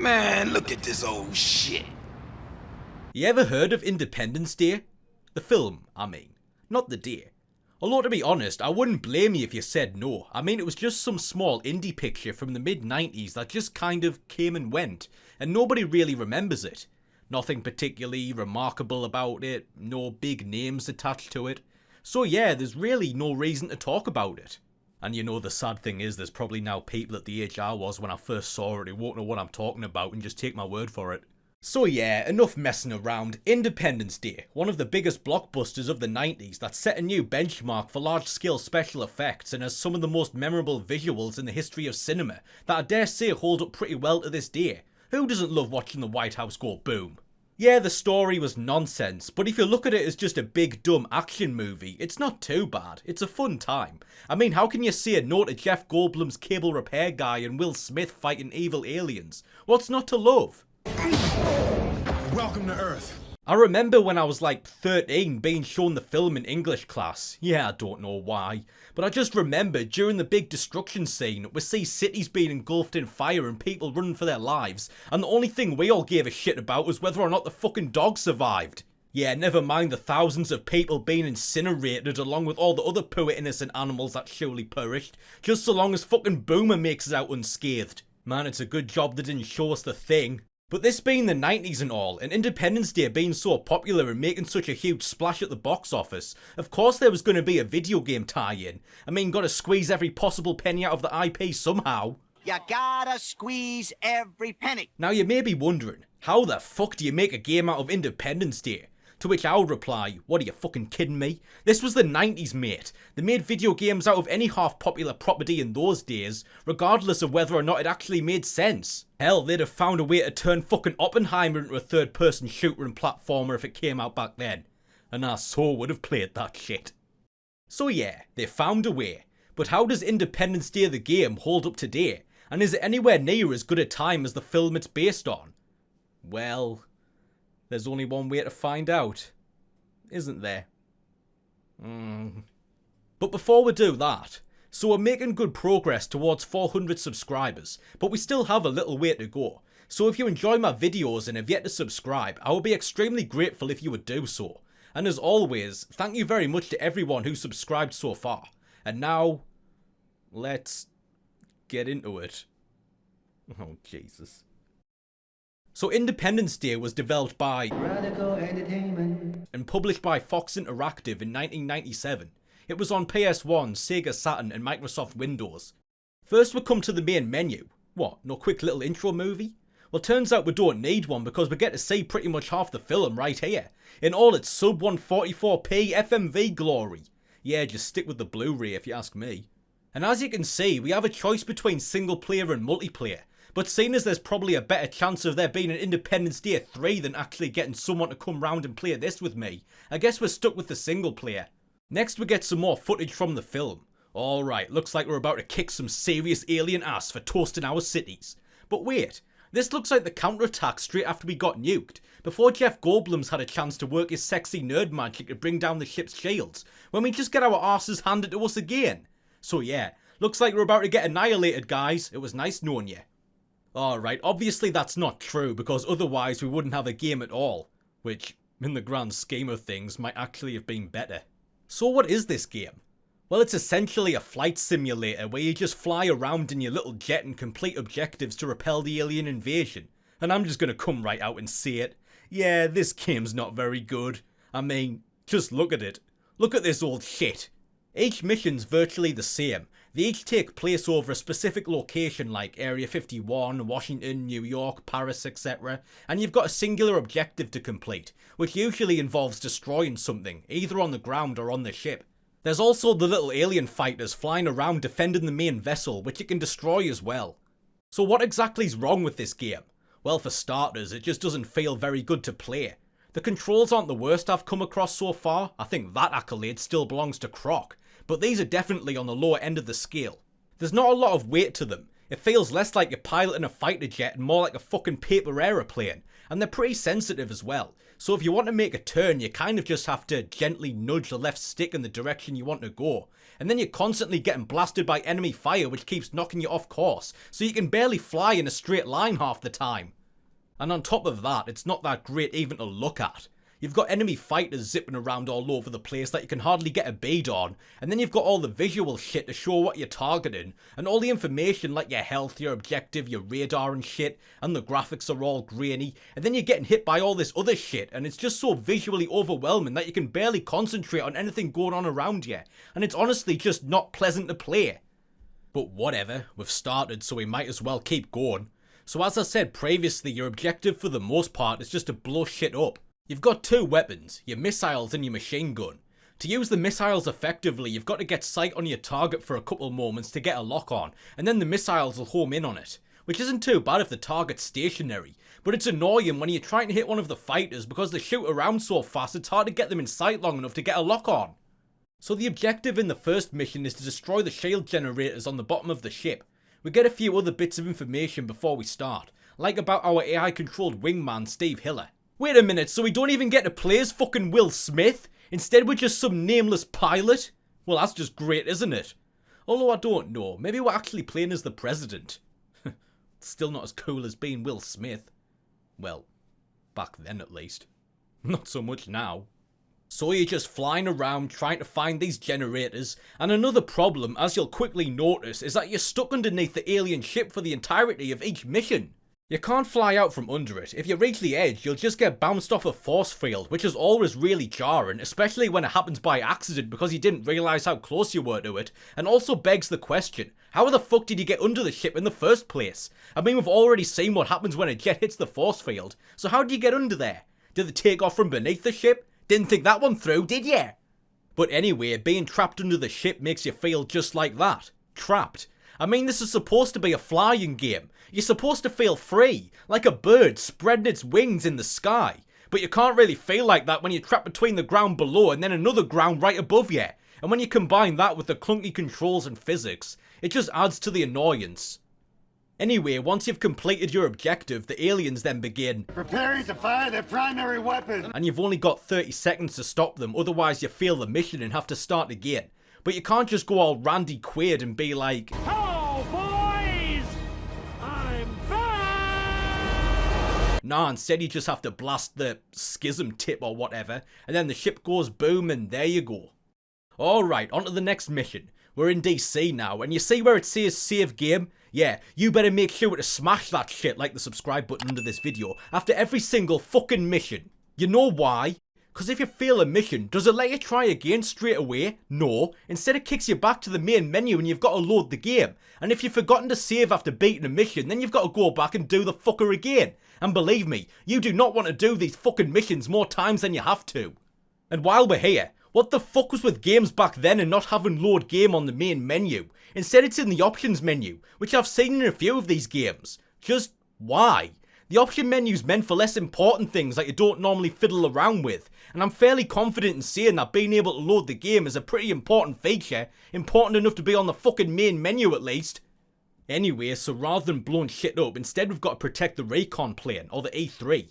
Man, look at this old shit. You ever heard of Independence Day? The film, I mean. Not the day. Although to be honest, I wouldn't blame you if you said no. I mean, it was just some small indie picture from the mid-90s that just kind of came and went, and nobody really remembers it. Nothing particularly remarkable about it, no big names attached to it. So yeah, there's really no reason to talk about it. And you know, the sad thing is there's probably now people at the age I was when I first saw it who won't know what I'm talking about and just take my word for it. So yeah, enough messing around. Independence Day, one of the biggest blockbusters of the 90s that set a new benchmark for large-scale special effects and has some of the most memorable visuals in the history of cinema that I dare say hold up pretty well to this day. Who doesn't love watching the White House go boom? Yeah, the story was nonsense, but if you look at it as just a big dumb action movie, it's not too bad. It's a fun time. I mean, how can you say no to Jeff Goldblum's cable repair guy and Will Smith fighting evil aliens? What's not to love? Welcome to Earth. I remember when I was like 13 being shown the film in English class. Yeah, I don't know why. But I just remember during the big destruction scene, we see cities being engulfed in fire and people running for their lives, and the only thing we all gave a shit about was whether or not the fucking dog survived. Yeah, never mind the thousands of people being incinerated along with all the other poor innocent animals that surely perished, just so long as fucking Boomer makes it out unscathed. Man, it's a good job they didn't show us the thing. But this being the 90s and all, and Independence Day being so popular and making such a huge splash at the box office, of course there was going to be a video game tie-in. I mean, gotta squeeze every possible penny out of the IP somehow. You gotta squeeze every penny. Now you may be wondering, how the fuck do you make a game out of Independence Day? To which I would reply, what are you fucking kidding me? This was the 90s, mate. They made video games out of any half popular property in those days, regardless of whether or not it actually made sense. Hell, they'd have found a way to turn fucking Oppenheimer into a third person shooter and platformer if it came out back then. And I so would have played that shit. So yeah, they found a way. But how does Independence Day the game hold up today? And is it anywhere near as good a time as the film it's based on? Well, there's only one way to find out, isn't there? But before we do that, so we're making good progress towards 400 subscribers, but we still have a little way to go. So if you enjoy my videos and have yet to subscribe, I would be extremely grateful if you would do so. And as always, thank you very much to everyone who subscribed so far. And now, let's get into it. Oh, Jesus. So Independence Day was developed by Radical Entertainment and published by Fox Interactive in 1997. It was on PS1, Sega Saturn and Microsoft Windows. First we come to the main menu. What, no quick little intro movie? Well, turns out we don't need one because we get to see pretty much half the film right here, in all its sub 144p FMV glory. Yeah, just stick with the Blu-ray if you ask me. And as you can see, we have a choice between single player and multiplayer. But seeing as there's probably a better chance of there being an Independence Day 3 than actually getting someone to come round and play this with me, I guess we're stuck with the single player. Next we get some more footage from the film. Alright, looks like we're about to kick some serious alien ass for toasting our cities. But wait, this looks like the counterattack straight after we got nuked, before Jeff Goldblum's had a chance to work his sexy nerd magic to bring down the ship's shields, when we just get our arses handed to us again. So yeah, looks like we're about to get annihilated, guys. It was nice knowing you. Alright, obviously that's not true, because otherwise we wouldn't have a game at all, which, in the grand scheme of things, might actually have been better. So what is this game? Well, it's essentially a flight simulator where you just fly around in your little jet and complete objectives to repel the alien invasion. And I'm just gonna come right out and say it. Yeah, this game's not very good. I mean, just look at it. Look at this old shit. Each mission's virtually the same. They each take place over a specific location like Area 51, Washington, New York, Paris, etc. And you've got a singular objective to complete, which usually involves destroying something, either on the ground or on the ship. There's also the little alien fighters flying around defending the main vessel, which it can destroy as well. So what exactly is wrong with this game? Well, for starters, it just doesn't feel very good to play. The controls aren't the worst I've come across so far. I think that accolade still belongs to Croc. But these are definitely on the lower end of the scale. There's not a lot of weight to them. It feels less like you're piloting a fighter jet and more like a fucking paper aeroplane. and they're pretty sensitive as well. So if you want to make a turn, you kind of just have to gently nudge the left stick in the direction you want to go. And then you're constantly getting blasted by enemy fire which keeps knocking you off course, so you can barely fly in a straight line half the time. And on top of that, it's not that great even to look at. You've got enemy fighters zipping around all over the place that you can hardly get a bead on, and then you've got all the visual shit to show what you're targeting, and all the information like your health, your objective, your radar and shit, and the graphics are all grainy, and then you're getting hit by all this other shit, and it's just so visually overwhelming that you can barely concentrate on anything going on around you, and it's honestly just not pleasant to play. But whatever, we've started, so we might as well keep going. So as I said previously, your objective for the most part is just to blow shit up. You've got two weapons, your missiles and your machine gun. To use the missiles effectively, you've got to get sight on your target for a couple moments to get a lock on, and then the missiles will home in on it. Which isn't too bad if the target's stationary, but it's annoying when you're trying to hit one of the fighters because they shoot around so fast it's hard to get them in sight long enough to get a lock on. So the objective in the first mission is to destroy the shield generators on the bottom of the ship. We get a few other bits of information before we start, like about our AI controlled wingman Steve Hiller. Wait a minute, so we don't even get to play as fucking Will Smith? Instead we're just some nameless pilot? Well, that's just great, isn't it? Although I don't know, maybe we're actually playing as the president. Still not as cool as being Will Smith. Well, back then at least. Not so much now. So you're just flying around trying to find these generators, and another problem, as you'll quickly notice, is that you're stuck underneath the alien ship for the entirety of each mission. You can't fly out from under it. If you reach the edge, you'll just get bounced off a force field, which is always really jarring, especially when it happens by accident because you didn't realise how close you were to it, and also begs the question, how the fuck did you get under the ship in the first place? I mean, we've already seen what happens when a jet hits the force field, so how did you get under there? Did they take off from beneath the ship? Didn't think that one through, did ya? But anyway, being trapped under the ship makes you feel just like that. Trapped. I mean, this is supposed to be a flying game. You're supposed to feel free, like a bird spreading its wings in the sky. But you can't really feel like that when you're trapped between the ground below and then another ground right above you. And when you combine that with the clunky controls and physics, it just adds to the annoyance. Anyway, once you've completed your objective, the aliens then begin preparing to fire their primary weapon. And you've only got 30 seconds to stop them, otherwise you fail the mission and have to start again. But you can't just go all Randy Quaid and be like, Hello, boys! I'm back! nah, instead you just have to blast the schism tip or whatever, and then the ship goes boom and there you go. Alright, on to the next mission. We're in DC now, and you see where it says save game? Yeah, you better make sure to smash that shit like the subscribe button under this video after every single fucking mission. You know why? Because if you fail a mission, does it let you try again straight away? No. Instead it kicks you back to the main menu and you've got to load the game. And if you've forgotten to save after beating a mission, then you've got to go back and do the fucker again. And believe me, you do not want to do these fucking missions more times than you have to. And while we're here, what the fuck was with games back then and not having load game on the main menu? Instead it's in the options menu, which I've seen in a few of these games. Just why? The option menu's meant for less important things that you don't normally fiddle around with, and I'm fairly confident in saying that being able to load the game is a pretty important feature, important enough to be on the fucking main menu at least. Anyway, so rather than blowing shit up, instead we've got to protect the recon plane, or the E3.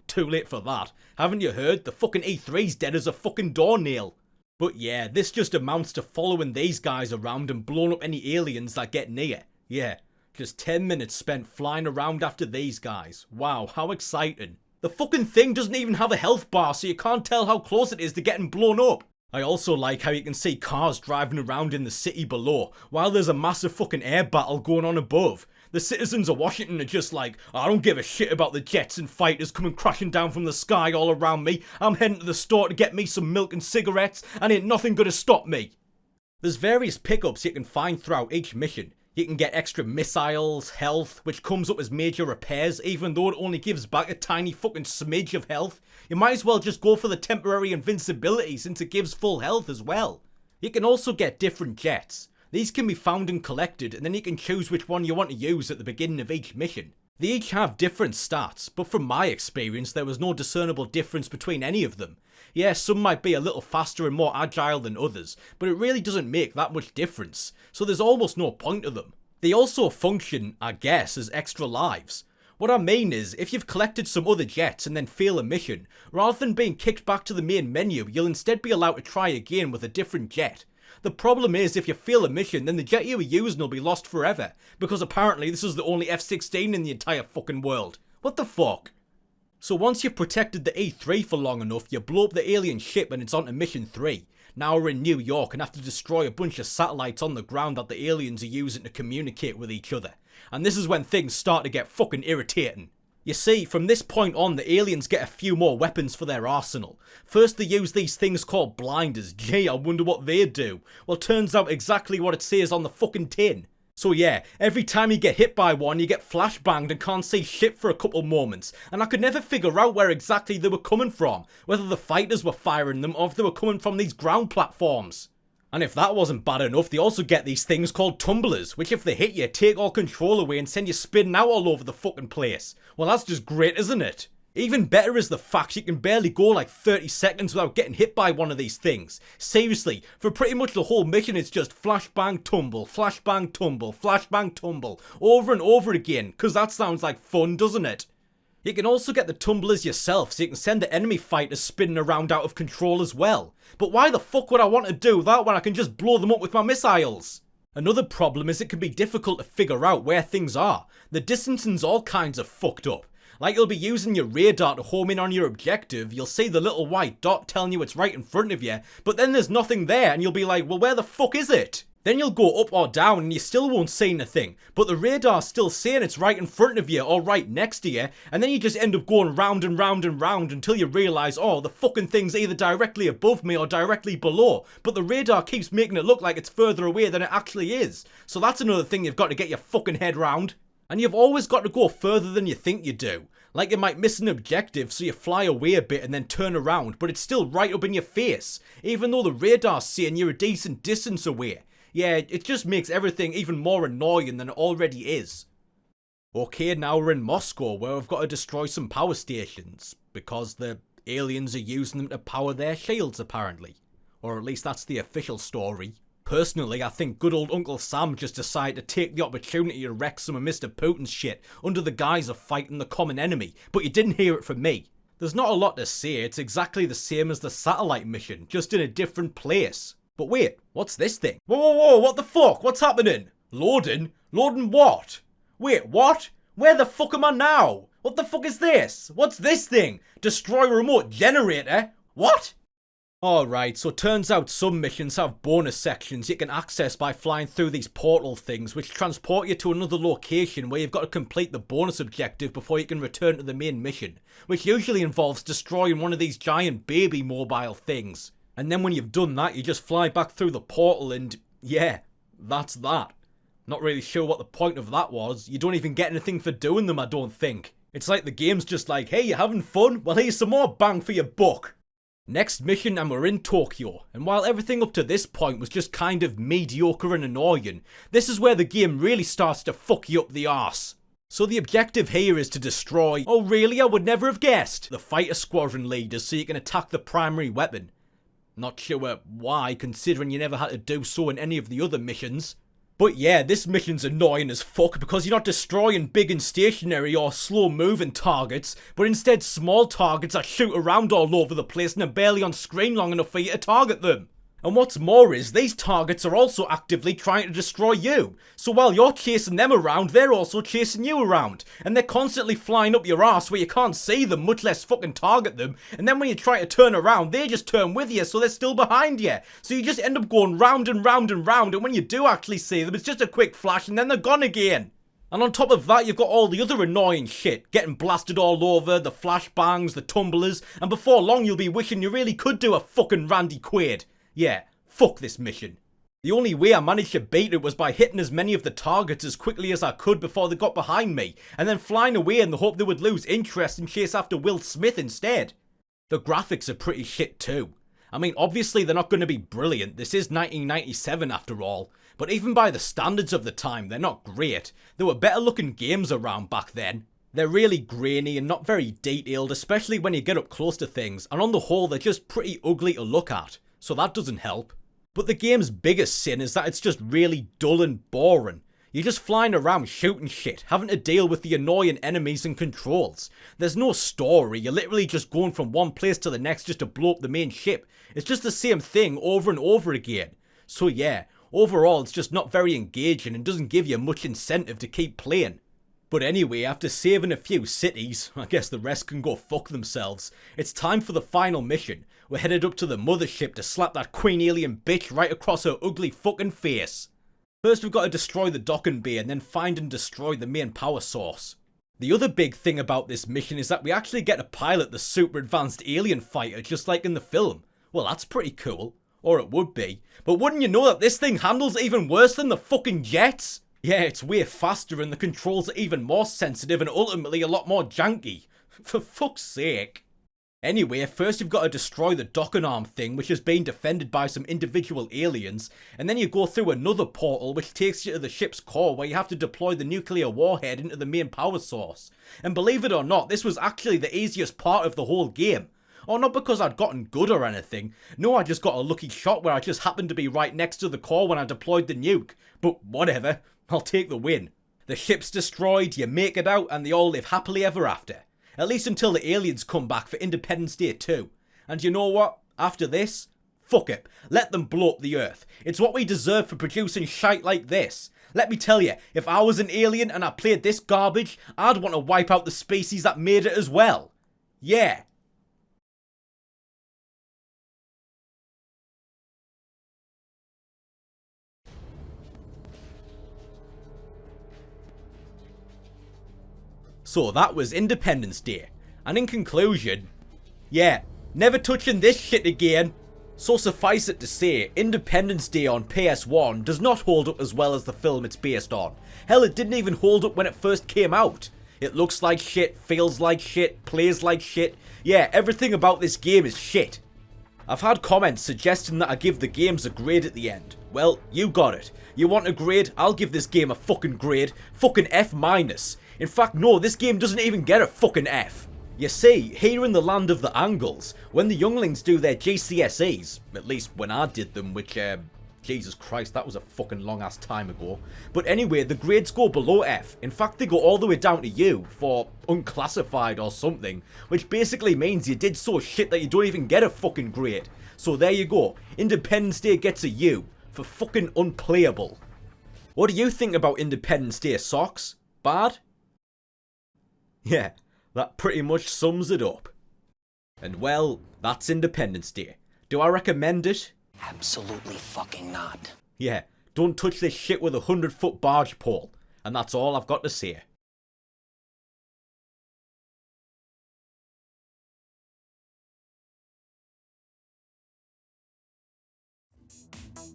Too late for that. Haven't you heard? The fucking E3's dead as a fucking doornail. But yeah, this just amounts to following these guys around and blowing up any aliens that get near. Yeah. Just 10 minutes spent flying around after these guys. Wow, how exciting. The fucking thing doesn't even have a health bar, so you can't tell how close it is to getting blown up. I also like how you can see cars driving around in the city below, while there's a massive fucking air battle going on above. The citizens of Washington are just like, I don't give a shit about the jets and fighters coming crashing down from the sky all around me. I'm heading to the store to get me some milk and cigarettes, and ain't nothing gonna stop me. There's various pickups you can find throughout each mission. You can get extra missiles, health, which comes up as major repairs, even though it only gives back a tiny fucking smidge of health. You might as well just go for the temporary invincibility since it gives full health as well. You can also get different jets. These can be found and collected, and then you can choose which one you want to use at the beginning of each mission. They each have different stats, but from my experience there was no discernible difference between any of them. Yeah, some might be a little faster and more agile than others, but it really doesn't make that much difference, so there's almost no point to them. They also function, I guess, as extra lives. What I mean is, if you've collected some other jets and then fail a mission, rather than being kicked back to the main menu, you'll instead be allowed to try again with a different jet. The problem is, if you fail a mission, then the jet you were using will be lost forever, because apparently this is the only F-16 in the entire fucking world. What the fuck? So once you've protected the E3 for long enough, you blow up the alien ship and it's on to mission 3. Now we're in New York and have to destroy a bunch of satellites on the ground that the aliens are using to communicate with each other. And this is when things start to get fucking irritating. You see, from this point on, the aliens get a few more weapons for their arsenal. First they use these things called blinders. Gee, I wonder what they do. Well, turns out exactly what it says on the fucking tin. So yeah, every time you get hit by one, you get flashbanged and can't see shit for a couple moments. And I could never figure out where exactly they were coming from. Whether the fighters were firing them or if they were coming from these ground platforms. And if that wasn't bad enough, they also get these things called tumblers, which if they hit you, take all control away and send you spinning out all over the fucking place. Well, that's just great, isn't it? Even better is the fact you can barely go like 30 seconds without getting hit by one of these things. Seriously, for pretty much the whole mission it's just flashbang tumble, flashbang tumble, flashbang tumble, over and over again, cause that sounds like fun, doesn't it? You can also get the tumblers yourself, so you can send the enemy fighters spinning around out of control as well. But why the fuck would I want to do that when I can just blow them up with my missiles? Another problem is it can be difficult to figure out where things are. The distancing's all kinds of fucked up. Like you'll be using your radar to home in on your objective, you'll see the little white dot telling you it's right in front of you, but then there's nothing there and you'll be like, well, where the fuck is it? Then you'll go up or down and you still won't see anything, but the radar's still saying it's right in front of you or right next to you, and then you just end up going round and round and round until you realise, oh, the fucking thing's either directly above me or directly below, but the radar keeps making it look like it's further away than it actually is. So that's another thing you've got to get your fucking head round. And you've always got to go further than you think you do. Like you might miss an objective, so you fly away a bit and then turn around, but it's still right up in your face, even though the radar's saying you're a decent distance away. Yeah, it just makes everything even more annoying than it already is. Okay, now we're in Moscow, where we've got to destroy some power stations, because the aliens are using them to power their shields apparently. Or at least that's the official story. Personally, I think good old Uncle Sam just decided to take the opportunity to wreck some of Mr. Putin's shit under the guise of fighting the common enemy, but you didn't hear it from me. There's not a lot to say, it's exactly the same as the satellite mission, just in a different place. But wait, what's this thing? Whoa, whoa, whoa, what the fuck? What's happening? Loading? Loading what? Wait, what? Where the fuck am I now? What the fuck is this? What's this thing? Destroy remote generator? What? Alright, so turns out some missions have bonus sections you can access by flying through these portal things, which transport you to another location where you've got to complete the bonus objective before you can return to the main mission, which usually involves destroying one of these giant baby mobile things. And then when you've done that, you just fly back through the portal and, yeah, that's that. Not really sure what the point of that was. You don't even get anything for doing them, I don't think. It's like the game's just like, hey, you having fun? Well, here's some more bang for your buck. Next mission and we're in Tokyo, and while everything up to this point was just kind of mediocre and annoying, this is where the game really starts to fuck you up the arse. So the objective here is to destroy, oh really, I would never have guessed, the fighter squadron leaders so you can attack the primary weapon. Not sure why, considering you never had to do so in any of the other missions. But yeah, this mission's annoying as fuck because you're not destroying big and stationary or slow moving targets, but instead small targets that shoot around all over the place and are barely on screen long enough for you to target them. And what's more is, these targets are also actively trying to destroy you. So while you're chasing them around, they're also chasing you around. And they're constantly flying up your arse where you can't see them, much less fucking target them. And then when you try to turn around, they just turn with you, so they're still behind you. So you just end up going round and round and round, and when you do actually see them, it's just a quick flash and then they're gone again. And on top of that, you've got all the other annoying shit, getting blasted all over, the flashbangs, the tumblers, and before long you'll be wishing you really could do a fucking Randy Quaid. Yeah, fuck this mission. The only way I managed to beat it was by hitting as many of the targets as quickly as I could before they got behind me, and then flying away in the hope they would lose interest and chase after Will Smith instead. The graphics are pretty shit too. I mean, obviously they're not going to be brilliant, this is 1997 after all, but even by the standards of the time, they're not great. There were better looking games around back then. They're really grainy and not very detailed, especially when you get up close to things, and on the whole they're just pretty ugly to look at. So that doesn't help. But the game's biggest sin is that it's just really dull and boring. You're just flying around shooting shit, having to deal with the annoying enemies and controls. There's no story, you're literally just going from one place to the next just to blow up the main ship. It's just the same thing over and over again. So yeah, overall it's just not very engaging and doesn't give you much incentive to keep playing. But anyway, after saving a few cities, I guess the rest can go fuck themselves, it's time for the final mission. We're headed up to the mothership to slap that queen alien bitch right across her ugly fucking face. First we've got to destroy the docking bay and then find and destroy the main power source. The other big thing about this mission is that we actually get to pilot the super advanced alien fighter just like in the film. Well, that's pretty cool. Or it would be. But wouldn't you know that this thing handles even worse than the fucking jets? Yeah, it's way faster and the controls are even more sensitive and ultimately a lot more janky. For fuck's sake. Anyway, first you've got to destroy the docking arm thing, which is being defended by some individual aliens, and then you go through another portal which takes you to the ship's core where you have to deploy the nuclear warhead into the main power source. And believe it or not, this was actually the easiest part of the whole game. Or not because I'd gotten good or anything, no, I just got a lucky shot where I just happened to be right next to the core when I deployed the nuke. But whatever, I'll take the win. The ship's destroyed, you make it out, and they all live happily ever after. At least until the aliens come back for Independence Day 2. And you know what? After this, fuck it. Let them blow up the Earth. It's what we deserve for producing shite like this. Let me tell you, if I was an alien and I played this garbage, I'd want to wipe out the species that made it as well. Yeah. So that was Independence Day. And in conclusion, yeah, never touching this shit again. So suffice it to say, Independence Day on PS1 does not hold up as well as the film it's based on. Hell, it didn't even hold up when it first came out. It looks like shit, feels like shit, plays like shit. Yeah, everything about this game is shit. I've had comments suggesting that I give the games a grade at the end. Well, you got it. You want a grade? I'll give this game a fucking grade. Fucking F-. In fact, no, this game doesn't even get a fucking F. You see, here in the land of the angles, when the younglings do their GCSEs, at least when I did them, which, Jesus Christ, that was a fucking long ass time ago. But anyway, the grades go below F. In fact, they go all the way down to U for unclassified or something, which basically means you did so shit that you don't even get a fucking grade. So there you go, Independence Day gets a U for fucking unplayable. What do you think about Independence Day, Socks? Bad? Yeah, that pretty much sums it up. And well, that's Independence Day. Do I recommend it? Absolutely fucking not. Yeah, don't touch this shit with a 100-foot barge pole. And that's all I've got to say.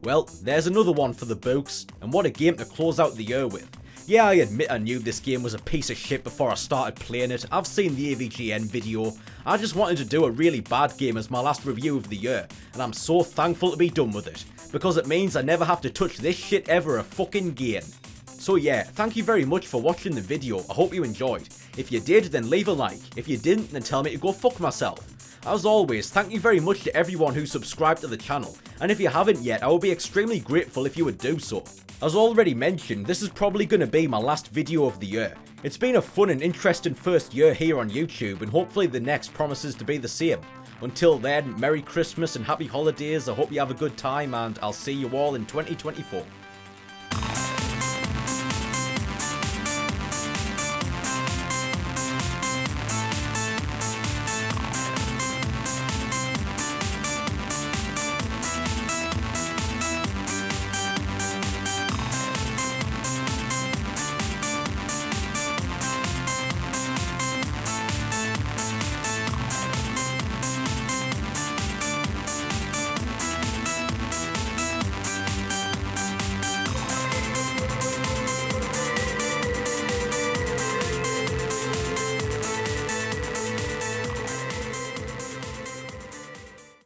Well, there's another one for the books, and what a game to close out the year with. Yeah, I admit I knew this game was a piece of shit before I started playing it. I've seen the AVGN video. I just wanted to do a really bad game as my last review of the year, and I'm so thankful to be done with it, because it means I never have to touch this shit ever fucking again. So yeah, thank you very much for watching the video. I hope you enjoyed. If you did, then leave a like. If you didn't, then tell me to go fuck myself. As always, thank you very much to everyone who subscribed to the channel, and if you haven't yet, I would be extremely grateful if you would do so. As already mentioned, this is probably going to be my last video of the year. It's been a fun and interesting first year here on YouTube, and hopefully the next promises to be the same. Until then, Merry Christmas and Happy Holidays, I hope you have a good time, and I'll see you all in 2024.